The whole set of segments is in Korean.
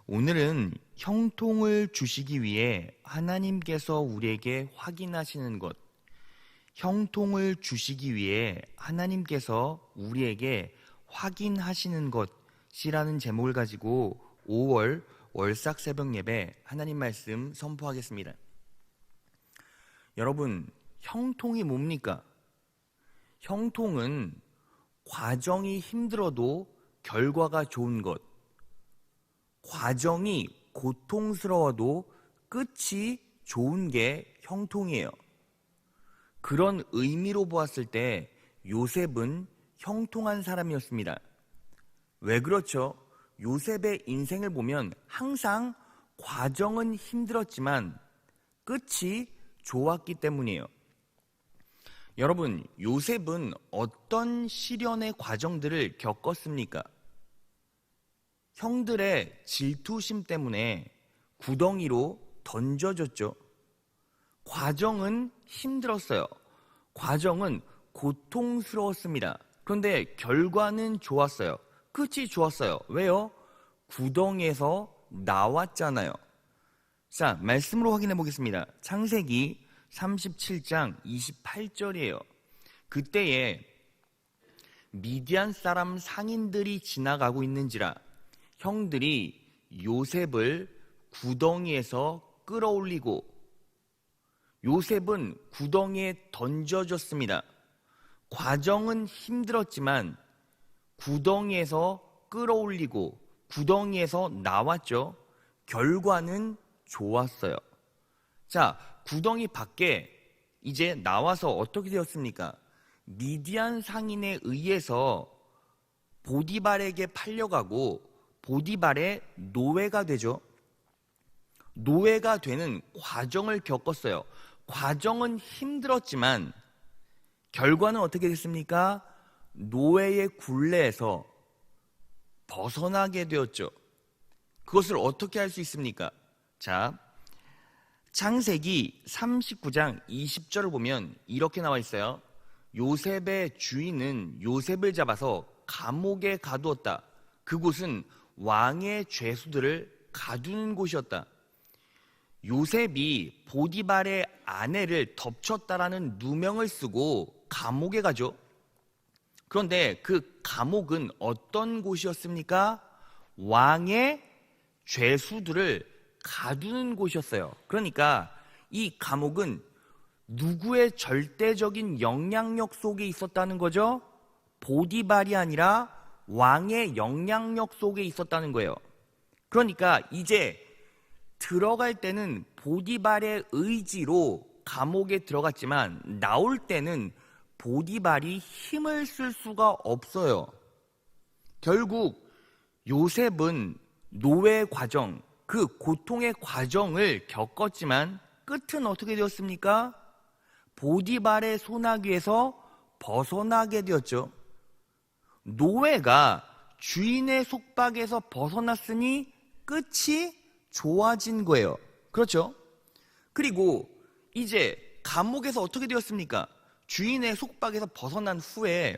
오늘은 형통을 주시기 위해 하나님께서 우리에게 확인하시는 것, 형통을 주시기 위해 하나님께서 우리에게 확인하시는 것이라는 제목을 가지고 5월 월삭 새벽 예배 하나님 말씀 선포하겠습니다. 여러분, 형통이 뭡니까? 형통은 과정이 힘들어도 결과가 좋은 것, 과정이 고통스러워도 끝이 좋은 게 형통이에요. 그런 의미로 보았을 때 요셉은 형통한 사람이었습니다. 왜 그렇죠? 요셉의 인생을 보면 항상 과정은 힘들었지만 끝이 좋았기 때문이에요. 여러분, 요셉은 어떤 시련의 과정들을 겪었습니까? 형들의 질투심 때문에 구덩이로 던져졌죠. 과정은 힘들었어요. 과정은 고통스러웠습니다. 그런데 결과는 좋았어요. 끝이 좋았어요. 왜요? 구덩이에서 나왔잖아요. 자, 말씀으로 확인해 보겠습니다. 창세기 37장 28절이에요. 그때에 미디안 사람 상인들이 지나가고 있는지라 형들이 요셉을 구덩이에서 끌어올리고, 요셉은 구덩이에 던져졌습니다. 과정은 힘들었지만 구덩이에서 끌어올리고 구덩이에서 나왔죠. 결과는 좋았어요. 자, 구덩이 밖에 이제 나와서 어떻게 되었습니까? 미디안 상인에 의해서 보디발에게 팔려가고 보디발의 노예가 되죠. 노예가 되는 과정을 겪었어요. 과정은 힘들었지만 결과는 어떻게 됐습니까? 노예의 굴레에서 벗어나게 되었죠. 그것을 어떻게 할 수 있습니까? 자, 창세기 39장 20절을 보면 이렇게 나와 있어요. 요셉의 주인은 요셉을 잡아서 감옥에 가두었다. 그곳은 왕의 죄수들을 가두는 곳이었다. 요셉이 보디발의 아내를 덮쳤다라는 누명을 쓰고 감옥에 가죠. 그런데 그 감옥은 어떤 곳이었습니까? 왕의 죄수들을 가두는 곳이었어요. 그러니까 이 감옥은 누구의 절대적인 영향력 속에 있었다는 거죠? 보디발이 아니라 왕의 영향력 속에 있었다는 거예요. 그러니까 이제 들어갈 때는 보디발의 의지로 감옥에 들어갔지만 나올 때는 보디발이 힘을 쓸 수가 없어요. 결국 요셉은 노예 과정, 그 고통의 과정을 겪었지만 끝은 어떻게 되었습니까? 보디발의 소나기에서 벗어나게 되었죠. 노예가 주인의 속박에서 벗어났으니 끝이 좋아진 거예요. 그렇죠? 그리고 이제 감옥에서 어떻게 되었습니까? 주인의 속박에서 벗어난 후에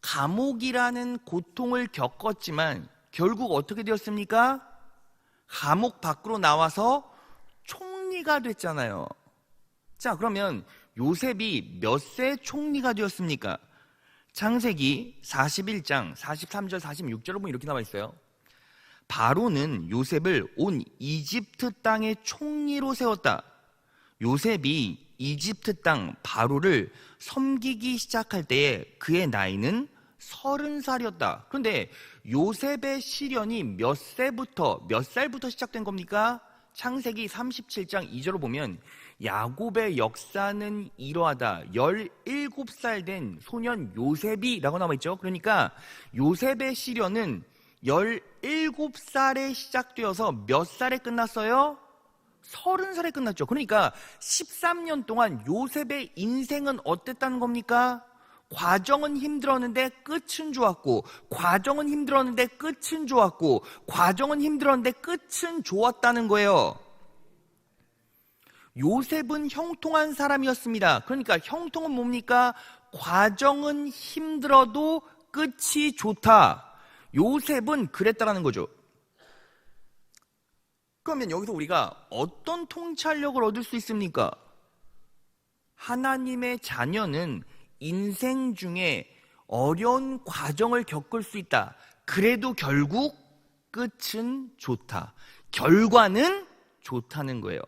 감옥이라는 고통을 겪었지만 결국 어떻게 되었습니까? 감옥 밖으로 나와서 총리가 됐잖아요. 자, 그러면 요셉이 몇 세 총리가 되었습니까? 창세기 41장 43절 46절을 보면 이렇게 나와 있어요. 바로는 요셉을 온 이집트 땅의 총리로 세웠다. 요셉이 이집트 땅 바로를 섬기기 시작할 때에 그의 나이는 30살이었다. 그런데 요셉의 시련이 몇 살부터 시작된 겁니까? 창세기 37장 2절을 보면 야곱의 역사는 이러하다. 17살 된 소년 요셉이라고 나와 있죠. 그러니까 요셉의 시련은 17살에 시작되어서 몇 살에 끝났어요? 30살에 끝났죠. 그러니까 13년 동안 요셉의 인생은 어땠다는 겁니까? 과정은 힘들었는데 끝은 좋았고, 과정은 힘들었는데 끝은 좋았고, 과정은 힘들었는데 끝은 좋았다는 거예요. 요셉은 형통한 사람이었습니다. 그러니까 형통은 뭡니까? 과정은 힘들어도 끝이 좋다. 요셉은 그랬다라는 거죠. 그러면 여기서 우리가 어떤 통찰력을 얻을 수 있습니까? 하나님의 자녀는 인생 중에 어려운 과정을 겪을 수 있다. 그래도 결국 끝은 좋다. 결과는 좋다는 거예요.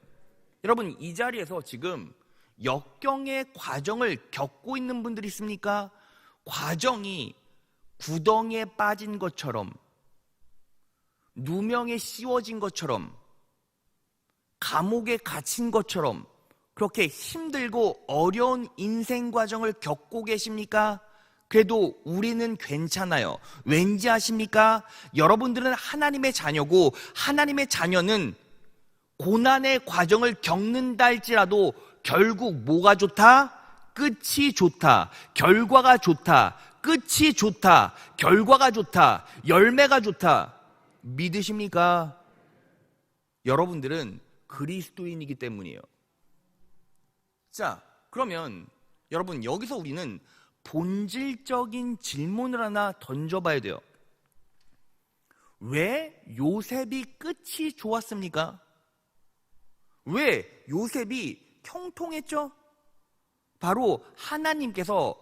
여러분, 이 자리에서 지금 역경의 과정을 겪고 있는 분들이 있습니까? 과정이 구덩이에 빠진 것처럼, 누명에 씌워진 것처럼, 감옥에 갇힌 것처럼 그렇게 힘들고 어려운 인생 과정을 겪고 계십니까? 그래도 우리는 괜찮아요. 왠지 아십니까? 여러분들은 하나님의 자녀고, 하나님의 자녀는 고난의 과정을 겪는다 할지라도 결국 뭐가 좋다? 끝이 좋다. 결과가 좋다. 끝이 좋다. 결과가 좋다. 열매가 좋다. 믿으십니까? 여러분들은 그리스도인이기 때문이에요. 자, 그러면 여러분, 여기서 우리는 본질적인 질문을 하나 던져봐야 돼요. 왜 요셉이 끝이 좋았습니까? 왜 요셉이 형통했죠? 바로 하나님께서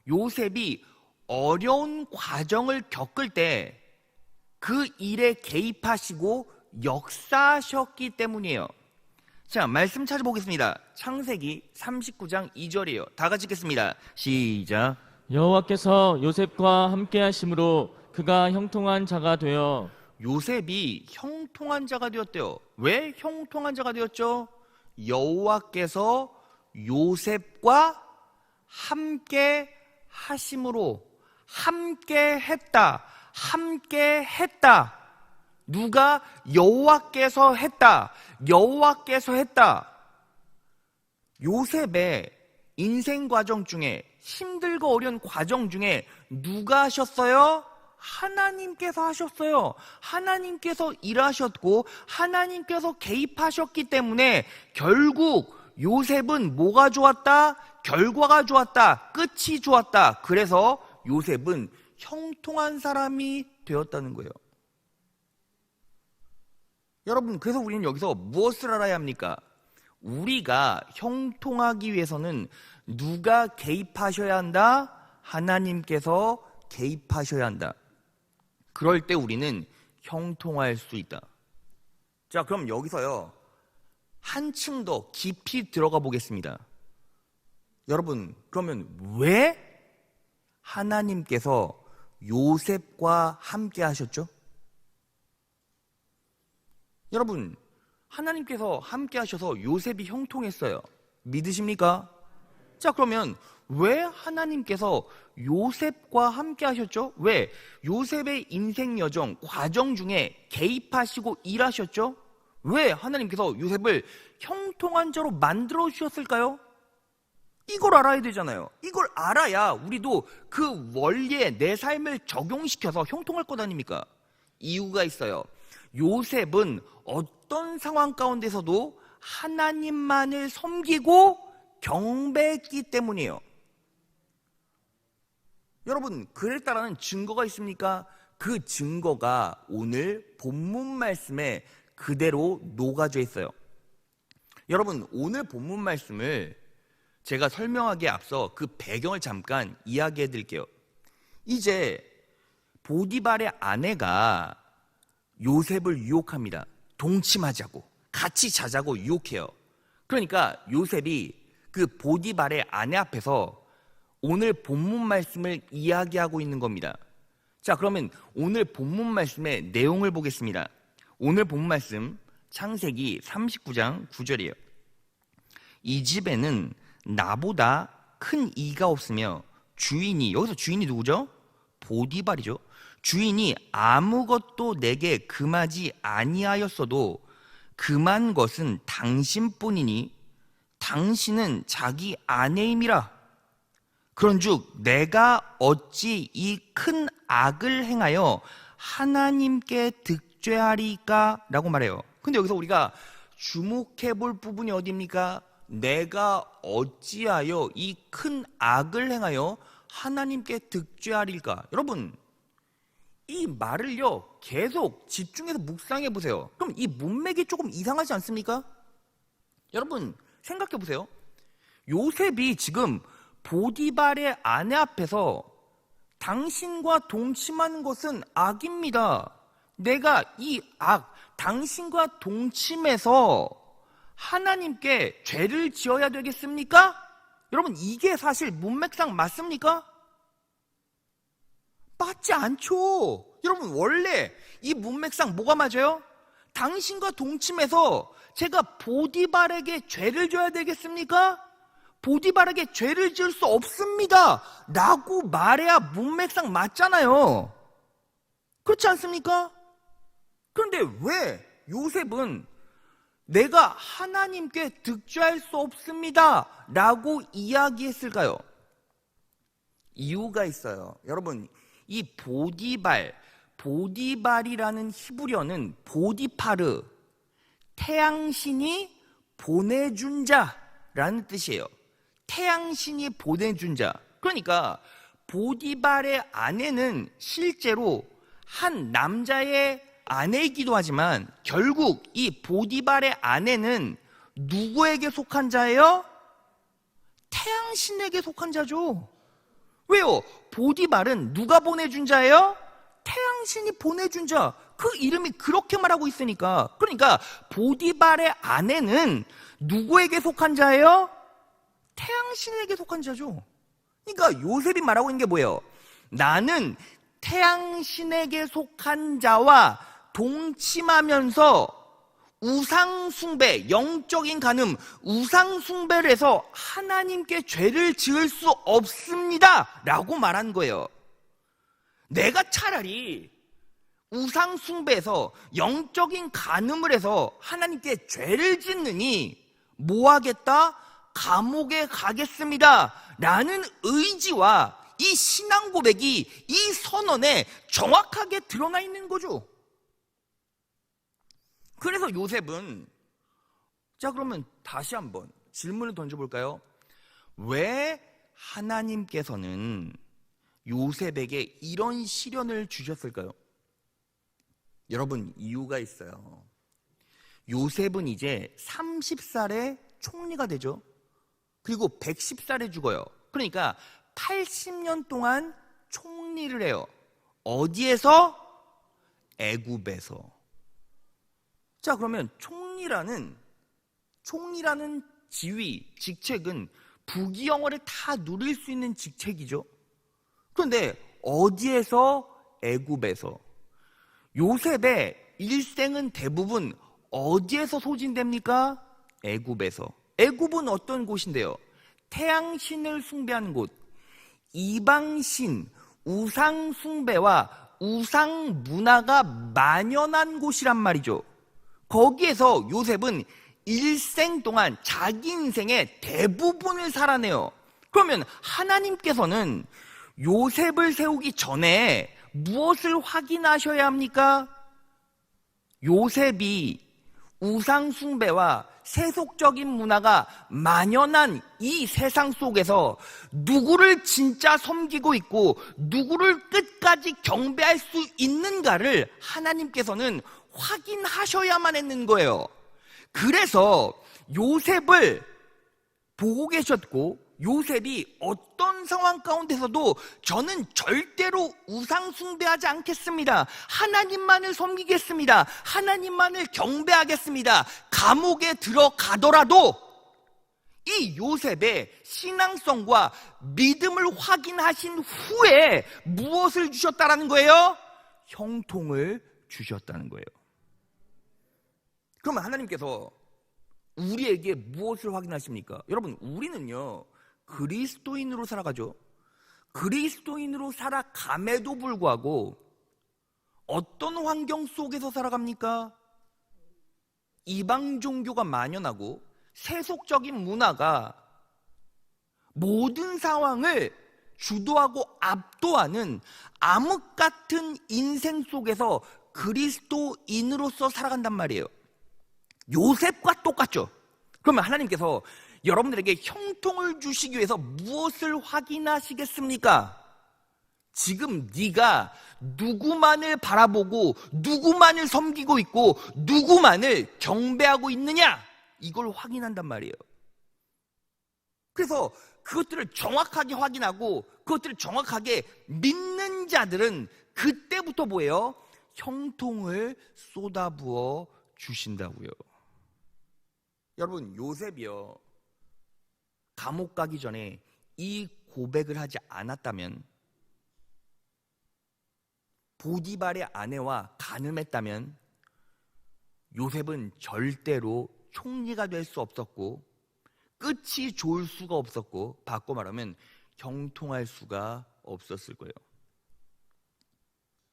요셉이 어려운 과정을 겪을 때 그 일에 개입하시고 역사하셨기 때문이에요. 자, 말씀 찾아보겠습니다. 창세기 39장 2절이에요. 다 같이 읽겠습니다. 시작. 여호와께서 요셉과 함께 하심으로 그가 형통한 자가 되어. 요셉이 형통한 자가 되었대요. 왜 형통한 자가 되었죠? 여호와께서 요셉과 함께 하심으로. 함께 했다. 함께 했다. 누가? 여호와께서 했다. 여호와께서 했다. 요셉의 인생 과정 중에, 힘들고 어려운 과정 중에 누가 하셨어요? 하나님께서 하셨어요. 하나님께서 일하셨고 하나님께서 개입하셨기 때문에 결국 요셉은 뭐가 좋았다? 결과가 좋았다. 끝이 좋았다. 그래서 요셉은 형통한 사람이 되었다는 거예요. 여러분, 그래서 우리는 여기서 무엇을 알아야 합니까? 우리가 형통하기 위해서는 누가 개입하셔야 한다? 하나님께서 개입하셔야 한다. 그럴 때 우리는 형통할 수 있다. 자, 그럼 여기서요, 한층 더 깊이 들어가 보겠습니다. 여러분, 그러면 왜 하나님께서 요셉과 함께 하셨죠? 여러분, 하나님께서 함께 하셔서 요셉이 형통했어요. 믿으십니까? 자, 그러면 왜 하나님께서 요셉과 함께 하셨죠? 왜? 요셉의 인생 여정, 과정 중에 개입하시고 일하셨죠? 왜 하나님께서 요셉을 형통한 자로 만들어 주셨을까요? 이걸 알아야 되잖아요. 이걸 알아야 우리도 그 원리에 내 삶을 적용시켜서 형통할 것 아닙니까? 이유가 있어요. 요셉은 어떤 상황 가운데서도 하나님만을 섬기고 경배했기 때문이에요. 여러분, 그랬다라는 증거가 있습니까? 그 증거가 오늘 본문 말씀에 그대로 녹아져 있어요. 여러분, 오늘 본문 말씀을 제가 설명하기에 앞서 그 배경을 잠깐 이야기해 드릴게요. 이제 보디발의 아내가 요셉을 유혹합니다. 동침하자고, 같이 자자고 유혹해요. 그러니까 요셉이 그 보디발의 아내 앞에서 오늘 본문 말씀을 이야기하고 있는 겁니다. 자, 그러면 오늘 본문 말씀의 내용을 보겠습니다. 오늘 본문 말씀 창세기 39장 9절이에요. 이 집에는 나보다 큰 이가 없으며 주인이, 여기서 주인이 누구죠? 보디발이죠. 주인이 아무것도 내게 금하지 아니하였어도 금한 것은 당신뿐이니 당신은 자기 아내임이라. 그런즉 내가 어찌 이 큰 악을 행하여 하나님께 득죄하리까? 라고 말해요. 근데 여기서 우리가 주목해 볼 부분이 어디입니까? 내가 어찌하여 이 큰 악을 행하여 하나님께 득죄하리까? 여러분, 이 말을요 계속 집중해서 묵상해 보세요. 그럼 이 문맥이 조금 이상하지 않습니까? 여러분 생각해 보세요. 요셉이 지금 보디발의 아내 앞에서 당신과 동침하는 것은 악입니다. 내가 이 악, 당신과 동침해서 하나님께 죄를 지어야 되겠습니까? 여러분 이게 사실 문맥상 맞습니까? 맞지 않죠. 여러분 원래 이 문맥상 뭐가 맞아요? 당신과 동침해서 제가 보디발에게 죄를 져야 되겠습니까? 보디발에게 죄를 지을 수 없습니다 라고 말해야 문맥상 맞잖아요. 그렇지 않습니까? 그런데 왜 요셉은 내가 하나님께 득죄할 수 없습니다 라고 이야기했을까요? 이유가 있어요. 여러분 이 보디발이라는 히브리어는 보디파르, 태양신이 보내준 자라는 뜻이에요. 태양신이 보내준 자. 그러니까 보디발의 아내는 실제로 한 남자의 아내이기도 하지만 결국 이 보디발의 아내는 누구에게 속한 자예요? 태양신에게 속한 자죠. 왜요? 보디발은 누가 보내준 자예요? 태양신이 보내준 자. 그 이름이 그렇게 말하고 있으니까. 그러니까 보디발의 아내는 누구에게 속한 자예요? 태양신에게 속한 자죠. 그러니까 요셉이 말하고 있는 게 뭐예요? 나는 태양신에게 속한 자와 동침하면서 우상숭배, 영적인 간음, 우상숭배를 해서 하나님께 죄를 지을 수 없습니다 라고 말한 거예요. 내가 차라리 우상숭배에서 영적인 간음을 해서 하나님께 죄를 짓느니 뭐 하겠다? 감옥에 가겠습니다 라는 의지와 이 신앙 고백이 이 선언에 정확하게 드러나 있는 거죠. 그래서 요셉은 자 그러면 다시 한번 질문을 던져볼까요? 왜 하나님께서는 요셉에게 이런 시련을 주셨을까요? 여러분 이유가 있어요. 요셉은 이제 30살에 총리가 되죠. 그리고 110살에 죽어요. 그러니까 80년 동안 총리를 해요. 어디에서? 애굽에서. 자 그러면 총리라는 지위, 직책은 부귀영화를 다 누릴 수 있는 직책이죠. 그런데 어디에서? 애굽에서. 요셉의 일생은 대부분 어디에서 소진됩니까? 애굽에서. 애굽은 어떤 곳인데요? 태양신을 숭배하는 곳, 이방신, 우상숭배와 우상문화가 만연한 곳이란 말이죠. 거기에서 요셉은 일생 동안 자기 인생의 대부분을 살아내요. 그러면 하나님께서는 요셉을 세우기 전에 무엇을 확인하셔야 합니까? 요셉이 우상숭배와 세속적인 문화가 만연한 이 세상 속에서 누구를 진짜 섬기고 있고 누구를 끝까지 경배할 수 있는가를 하나님께서는 확인하셔야만 했는 거예요. 그래서 요셉을 보고 계셨고 요셉이 어떤 상황 가운데서도 저는 절대로 우상 숭배하지 않겠습니다. 하나님만을 섬기겠습니다. 하나님만을 경배하겠습니다. 감옥에 들어가더라도 이 요셉의 신앙성과 믿음을 확인하신 후에 무엇을 주셨다라는 거예요? 형통을 주셨다는 거예요. 그러면 하나님께서 우리에게 무엇을 확인하십니까? 여러분 우리는요 그리스도인으로 살아가죠. 그리스도인으로 살아감에도 불구하고 어떤 환경 속에서 살아갑니까? 이방 종교가 만연하고 세속적인 문화가 모든 상황을 주도하고 압도하는 암흑 같은 인생 속에서 그리스도인으로서 살아간단 말이에요. 요셉과 똑같죠. 그러면 하나님께서 여러분들에게 형통을 주시기 위해서 무엇을 확인하시겠습니까? 지금 네가 누구만을 바라보고 누구만을 섬기고 있고 누구만을 경배하고 있느냐, 이걸 확인한단 말이에요. 그래서 그것들을 정확하게 확인하고 그것들을 정확하게 믿는 자들은 그때부터 뭐예요? 형통을 쏟아부어 주신다고요. 여러분, 요셉이요, 감옥 가기 전에 이 고백을 하지 않았다면, 보디발의 아내와 간음했다면 요셉은 절대로 총리가 될 수 없었고 끝이 좋을 수가 없었고, 바꿔 말하면 형통할 수가 없었을 거예요.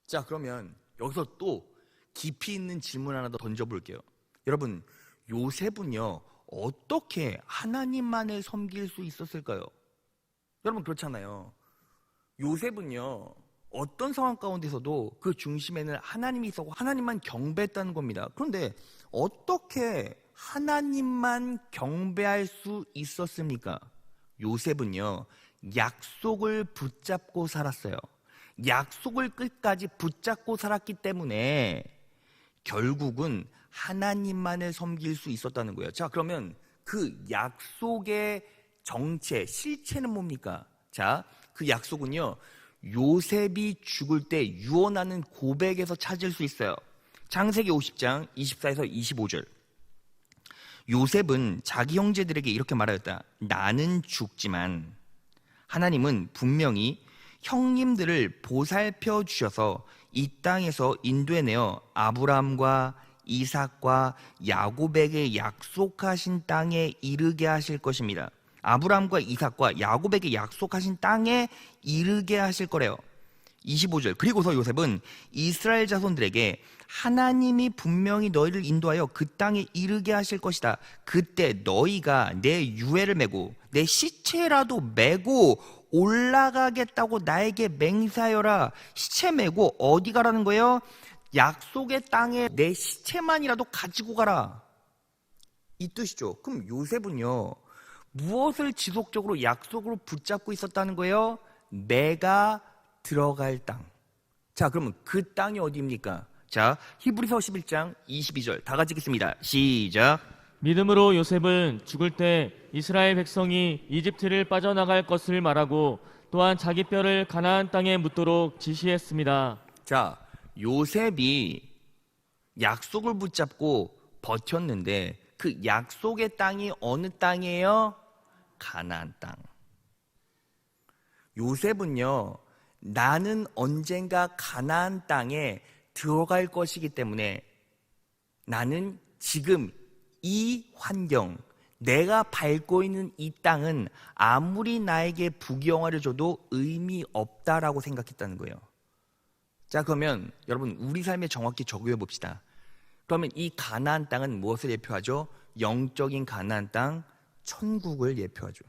자, 그러면 여기서 또 깊이 있는 질문 하나 더 던져볼게요. 여러분, 요셉은요 어떻게 하나님만을 섬길 수 있었을까요? 여러분, 그렇잖아요. 요셉은요 어떤 상황 가운데서도 그 중심에는 하나님이 있었고 하나님만 경배했다는 겁니다. 그런데 어떻게 하나님만 경배할 수 있었습니까? 요셉은요 약속을 붙잡고 살았어요. 약속을 끝까지 붙잡고 살았기 때문에 결국은 하나님만을 섬길 수 있었다는 거예요. 자, 그러면 그 약속의 정체, 실체는 뭡니까? 자, 그 약속은요 요셉이 죽을 때 유언하는 고백에서 찾을 수 있어요. 창세기 50장 24에서 25절. 요셉은 자기 형제들에게 이렇게 말하였다. 나는 죽지만 하나님은 분명히 형님들을 보살펴 주셔서 이 땅에서 인도해내어 아브라함과 이삭과 야곱에게 약속하신 땅에 이르게 하실 것입니다. 아브라함과 이삭과 야곱에게 약속하신 땅에 이르게 하실 거래요. 25절. 그리고서 요셉은 이스라엘 자손들에게 하나님이 분명히 너희를 인도하여 그 땅에 이르게 하실 것이다. 그때 너희가 내 유해를 메고 내 시체라도 메고 올라가겠다고 나에게 맹세하여라. 시체 메고 어디 가라는 거예요? 약속의 땅에 내 시체만이라도 가지고 가라, 이 뜻이죠. 그럼 요셉은요 무엇을 지속적으로 약속으로 붙잡고 있었다는 거예요? 내가 들어갈 땅. 자, 그러면 그 땅이 어디입니까? 자, 히브리서 11장 22절 다 같이 읽겠습니다. 시작. 믿음으로 요셉은 죽을 때 이스라엘 백성이 이집트를 빠져나갈 것을 말하고 또한 자기 뼈를 가나안 땅에 묻도록 지시했습니다. 자, 요셉이 약속을 붙잡고 버텼는데 그 약속의 땅이 어느 땅이에요? 가나안 땅. 요셉은요 나는 언젠가 가나안 땅에 들어갈 것이기 때문에 나는 지금 이 환경, 내가 밟고 있는 이 땅은 아무리 나에게 부귀영화를 줘도 의미 없다라고 생각했다는 거예요. 자, 그러면 여러분 우리 삶에 정확히 적용해 봅시다. 그러면 이 가나안 땅은 무엇을 예표하죠? 영적인 가나안 땅, 천국을 예표하죠.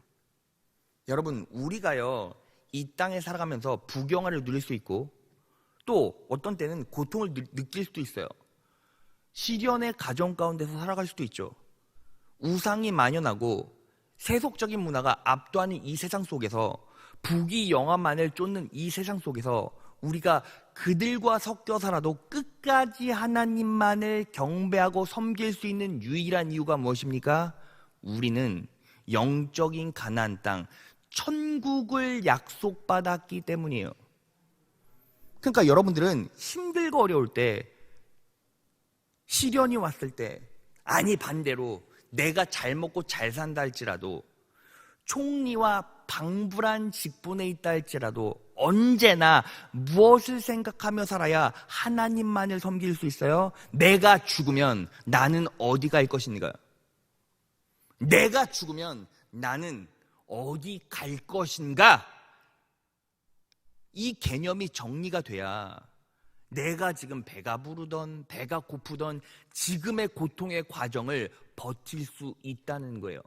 여러분, 우리가요 이 땅에 살아가면서 부귀영화를 누릴 수 있고 또 어떤 때는 고통을 느낄 수도 있어요. 시련의 가정 가운데서 살아갈 수도 있죠. 우상이 만연하고 세속적인 문화가 압도하는 이 세상 속에서, 부귀영화만을 쫓는 이 세상 속에서 우리가 그들과 섞여 살아도 끝까지 하나님만을 경배하고 섬길 수 있는 유일한 이유가 무엇입니까? 우리는 영적인 가나안 땅, 천국을 약속받았기 때문이에요. 그러니까 여러분들은 힘들고 어려울 때, 시련이 왔을 때, 아니 반대로 내가 잘 먹고 잘 산다 할지라도, 총리와 방불한 직분에 있다 할지라도 언제나 무엇을 생각하며 살아야 하나님만을 섬길 수 있어요? 내가 죽으면 나는 어디 갈 것인가? 내가 죽으면 나는 어디 갈 것인가? 이 개념이 정리가 돼야 내가 지금 배가 부르던 배가 고프던 지금의 고통의 과정을 버틸 수 있다는 거예요.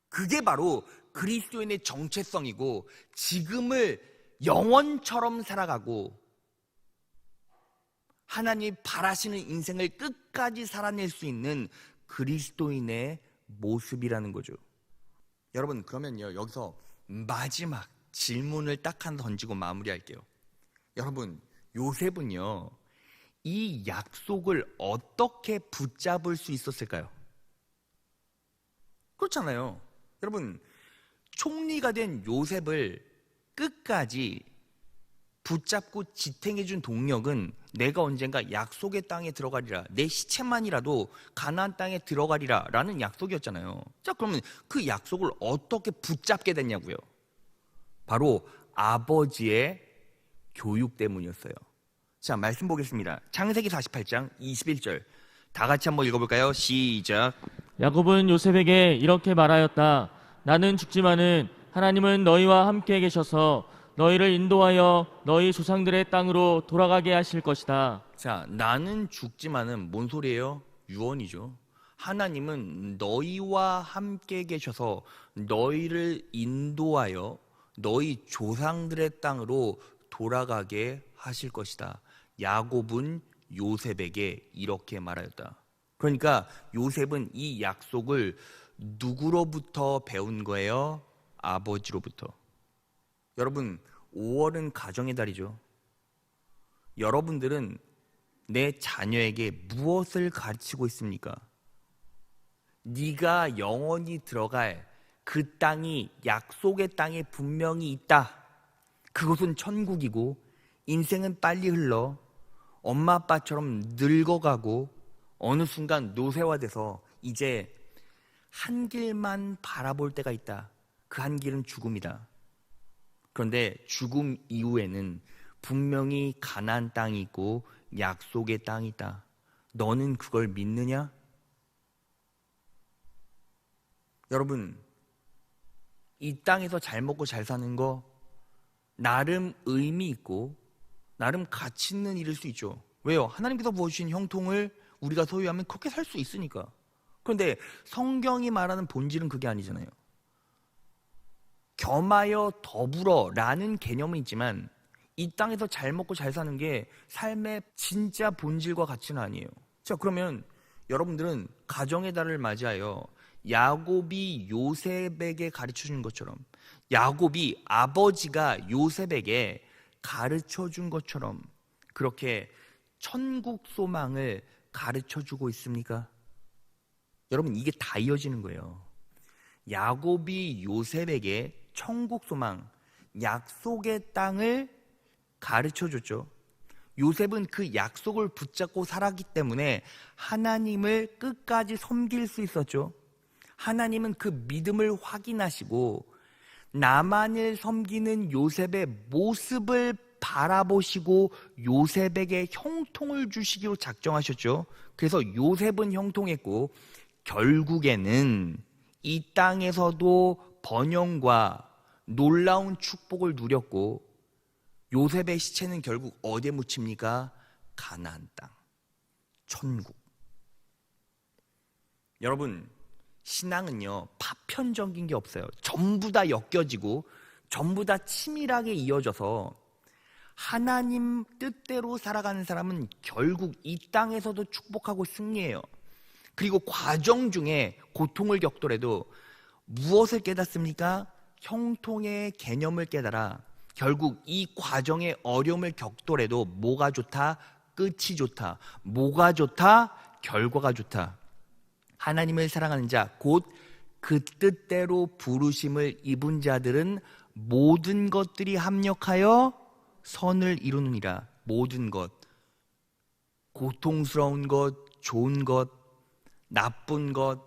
그게 바로 그리스도인의 정체성이고, 지금을 영원처럼 살아가고 하나님이 바라시는 인생을 끝까지 살아낼 수 있는 그리스도인의 모습이라는 거죠. 여러분, 그러면요 여기서 마지막 질문을 딱 하나 던지고 마무리할게요. 여러분, 요셉은요, 이 약속을 어떻게 붙잡을 수 있었을까요? 그렇잖아요. 여러분, 총리가 된 요셉을 끝까지 붙잡고 지탱해준 동력은 내가 언젠가 약속의 땅에 들어가리라, 내 시체만이라도 가나안 땅에 들어가리라 라는 약속이었잖아요. 자, 그러면 그 약속을 어떻게 붙잡게 됐냐고요? 바로 아버지의 교육 때문이었어요. 자, 말씀 보겠습니다. 창세기 48장 21절 다 같이 한번 읽어볼까요? 시작. 야곱은 요셉에게 이렇게 말하였다. 나는 죽지만은 하나님은 너희와 함께 계셔서 너희를 인도하여 너희 조상들의 땅으로 돌아가게 하실 것이다. 자, 나는 죽지만은 뭔 소리예요? 유언이죠. 하나님은 너희와 함께 계셔서 너희를 인도하여 너희 조상들의 땅으로 돌아가게 하실 것이다. 야곱은 요셉에게 이렇게 말하였다. 그러니까 요셉은 이 약속을 누구로부터 배운 거예요? 아버지로부터. 여러분, 5월은 가정의 달이죠. 여러분들은 내 자녀에게 무엇을 가르치고 있습니까? 네가 영원히 들어갈 그 땅이 약속의 땅에 분명히 있다. 그곳은 천국이고 인생은 빨리 흘러 엄마 아빠처럼 늙어가고 어느 순간 노쇠화돼서 이제 한 길만 바라볼 때가 있다. 그 한 길은 죽음이다. 그런데 죽음 이후에는 분명히 가나안 땅이 있고 약속의 땅이 있다. 너는 그걸 믿느냐? 여러분, 이 땅에서 잘 먹고 잘 사는 거 나름 의미 있고 나름 가치 있는 일일 수 있죠. 왜요? 하나님께서 부어주신 형통을 우리가 소유하면 그렇게 살 수 있으니까. 그런데 성경이 말하는 본질은 그게 아니잖아요. 겸하여 더불어 라는 개념은 있지만 이 땅에서 잘 먹고 잘 사는 게 삶의 진짜 본질과 가치는 아니에요. 자, 그러면 여러분들은 가정의 달을 맞이하여 야곱이 요셉에게 가르쳐준 것처럼, 야곱이 아버지가 요셉에게 가르쳐준 것처럼 그렇게 천국 소망을 가르쳐주고 있습니까? 여러분, 이게 다 이어지는 거예요. 야곱이 요셉에게 천국 소망, 약속의 땅을 가르쳐줬죠. 요셉은 그 약속을 붙잡고 살았기 때문에 하나님을 끝까지 섬길 수 있었죠. 하나님은 그 믿음을 확인하시고 나만을 섬기는 요셉의 모습을 바라보시고 요셉에게 형통을 주시기로 작정하셨죠. 그래서 요셉은 형통했고 결국에는 이 땅에서도 번영과 놀라운 축복을 누렸고 요셉의 시체는 결국 어디에 묻힙니까? 가나안 땅, 천국. 여러분, 신앙은요 파편적인 게 없어요. 전부 다 엮여지고 전부 다 치밀하게 이어져서 하나님 뜻대로 살아가는 사람은 결국 이 땅에서도 축복하고 승리해요. 그리고 과정 중에 고통을 겪더라도 무엇을 깨닫습니까? 형통의 개념을 깨달아 결국 이 과정의 어려움을 겪더라도 뭐가 좋다? 끝이 좋다. 뭐가 좋다? 결과가 좋다. 하나님을 사랑하는 자, 곧 그 뜻대로 부르심을 입은 자들은 모든 것들이 합력하여 선을 이루느니라. 모든 것, 고통스러운 것, 좋은 것, 나쁜 것,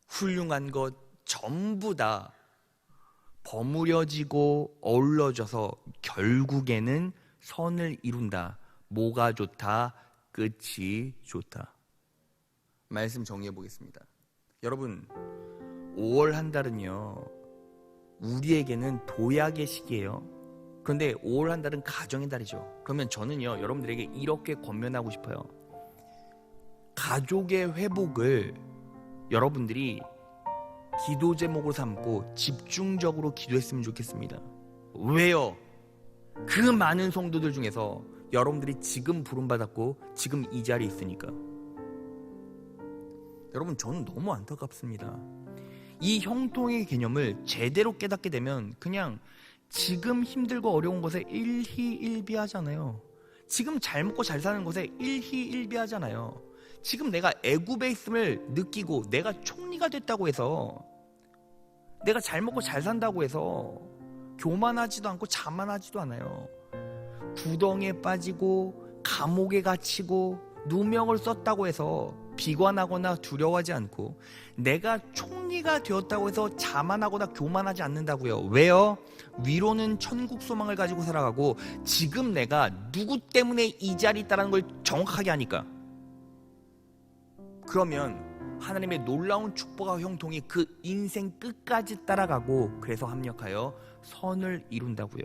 훌륭한 것 전부 다 버무려지고 어우러져서 결국에는 선을 이룬다. 뭐가 좋다? 끝이 좋다. 말씀 정리해 보겠습니다. 여러분, 5월 한 달은요 우리에게는 도약의 시기예요. 그런데 5월 한 달은 가정의 달이죠. 그러면 저는요 여러분들에게 이렇게 권면하고 싶어요. 가족의 회복을 여러분들이 기도 제목으로 삼고 집중적으로 기도했으면 좋겠습니다. 왜요? 그 많은 성도들 중에서 여러분들이 지금 부름받았고 지금 이 자리에 있으니까. 여러분, 저는 너무 안타깝습니다. 이 형통의 개념을 제대로 깨닫게 되면 그냥 지금 힘들고 어려운 것에 일희일비하잖아요. 지금 잘 먹고 잘 사는 것에 일희일비하잖아요. 지금 내가 애굽에 있음을 느끼고 내가 총리가 됐다고 해서, 내가 잘 먹고 잘 산다고 해서 교만하지도 않고 자만하지도 않아요. 구덩이에 빠지고 감옥에 갇히고 누명을 썼다고 해서 비관하거나 두려워하지 않고, 내가 총리가 되었다고 해서 자만하거나 교만하지 않는다고요. 왜요? 위로는 천국 소망을 가지고 살아가고, 지금 내가 누구 때문에 이 자리에 있다는 걸 정확하게 아니까. 그러면 하나님의 놀라운 축복과 형통이 그 인생 끝까지 따라가고, 그래서 합력하여 선을 이룬다고요.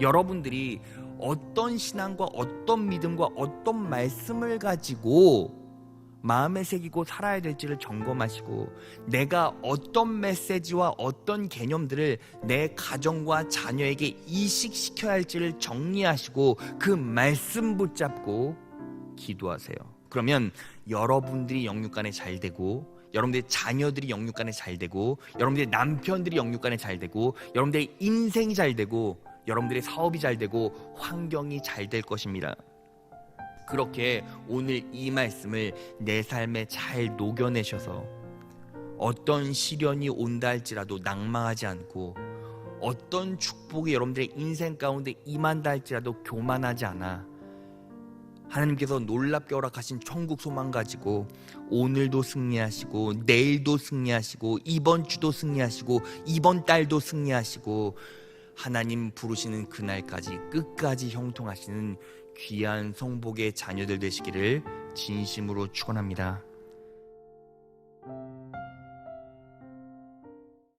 여러분들이 어떤 신앙과 어떤 믿음과 어떤 말씀을 가지고 마음에 새기고 살아야 될지를 점검하시고, 내가 어떤 메시지와 어떤 개념들을 내 가정과 자녀에게 이식시켜야 할지를 정리하시고 그 말씀 붙잡고 기도하세요. 그러면 여러분들이 영육간에 잘 되고, 여러분들의 자녀들이 영육간에 잘 되고, 여러분들의 남편들이 영육간에 잘 되고, 여러분들의 인생이 잘 되고, 여러분들의 사업이 잘 되고, 환경이 잘 될 것입니다. 그렇게 오늘 이 말씀을 내 삶에 잘 녹여내셔서 어떤 시련이 온다 할지라도 낭망하지 않고, 어떤 축복이 여러분들의 인생 가운데 임한다 할지라도 교만하지 않아 하나님께서 놀랍게 허락하신 천국 소망 가지고 오늘도 승리하시고, 내일도 승리하시고, 이번 주도 승리하시고, 이번 달도 승리하시고, 하나님 부르시는 그날까지 끝까지 형통하시는 귀한 성복의 자녀들 되시기를 진심으로 축원합니다.